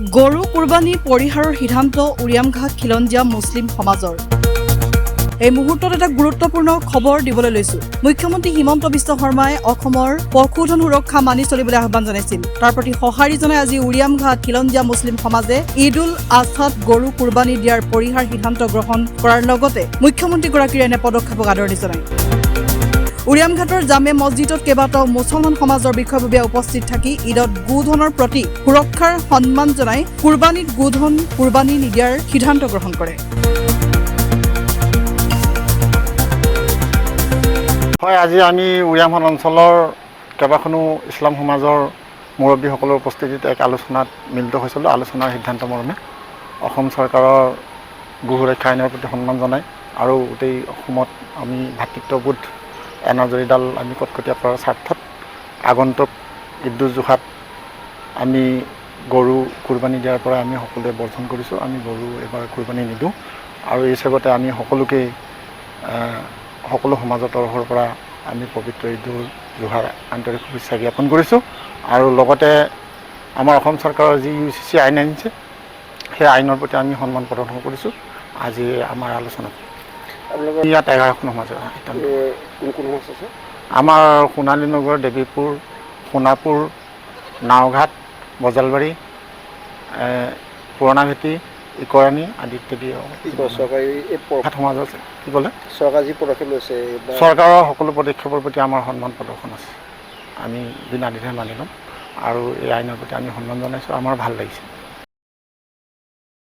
গৰু কুৰবানী পৰিহাৰৰ সিদ্ধান্ত উৰিয়ামঘাট খিলঞ্জীয়া মুছলিম সমাজৰ। এই মুহূৰ্তত এটা গুৰুত্বপূৰ্ণ খবৰ দিবলৈ লৈছো। মুখ্যমন্ত্ৰী হিমন্ত বিশ্ব শৰ্মাই অসমৰ পশুধন সুৰক্ষা মানি চলিবলৈ আহ্বান জনাইছিল। তাৰ প্ৰতি সঁহাৰি জনাই আজি উৰিয়ামঘাট খিলঞ্জীয়া মুছলিম সমাজে ঈদ-উল আজহাত গৰু কুৰবানী দিয়াৰ পৰিহাৰ সিদ্ধান্ত গ্ৰহণ কৰাৰ লগতে মুখ্যমন্ত্ৰীগৰাকীৰ এনে পদক্ষেপক আদৰণি জনায়। উৰিয়ামঘাটৰ জামে মছজিদত কেইবাটাও মুছলমান সমাজৰ বিষয়ববীয়া উপস্থিত থাকি ঈদত গোধনৰ প্ৰতি সুৰক্ষাৰ সন্মান জনাই কুৰবানীত গোধন কুৰবানী নিদিয়াৰ সিদ্ধান্ত গ্ৰহণ কৰে। হয়, আজি আমি উৰিয়ামঘাট অঞ্চলৰ কেইবাখনো ইছলাম সমাজৰ মুৰব্বীসকলৰ উপস্থিতিত এক আলোচনাত মিলিত হৈছিলোঁ। আলোচনাৰ সিদ্ধান্ত মৰ্মে অসম চৰকাৰৰ গো সুৰক্ষা আইনৰ প্ৰতি সন্মান জনাই আৰু গোটেই অসমত আমি ভাতৃত্ববোধ এনাজৰীডাল আমি কটকটীয়া কৰাৰ স্বাৰ্থত আগন্তুক ঈদ-উল জুহাত আমি গৰু কুৰবানী দিয়াৰ পৰা আমি সকলোৱে বৰ্জন কৰিছোঁ। আমি গৰু এবাৰ কুৰবানী নিদিওঁ আৰু এই হিচাপতে আমি সকলোকে সকলো সমাজৰ তৰফৰ পৰা আমি পবিত্ৰ ঈদ-উল জুহাৰ আন্তৰিক শুভেচ্ছা জ্ঞাপন কৰিছোঁ। আৰু লগতে আমাৰ অসম চৰকাৰৰ যি UCC আইন আনিছে সেই আইনৰ প্ৰতি আমি সন্মান প্ৰদৰ্শন কৰিছোঁ। আজি আমাৰ আলোচনাত ইয়াত 11খন সমাজ আছে। আমাৰ সোণালী নগৰ, দেৱীপুৰ, সোণাপুৰ, নাওঘাট, বজালবাৰী, পুৰণা ভেটি, ইকৰাণী আদি ইত্যাদি সমাজ আছে। কি ক'লে? চৰকাৰে যি পদক্ষেপ লৈছে, চৰকাৰৰ সকলো পদক্ষেপৰ প্ৰতি আমাৰ সন্মান প্ৰদৰ্শন আছে। আমি বিনা দ্বিধাই মানি ল'ম আৰু এই আইনৰ প্ৰতি আমি সন্মান জনাইছোঁ। আমাৰ ভাল লাগিছে।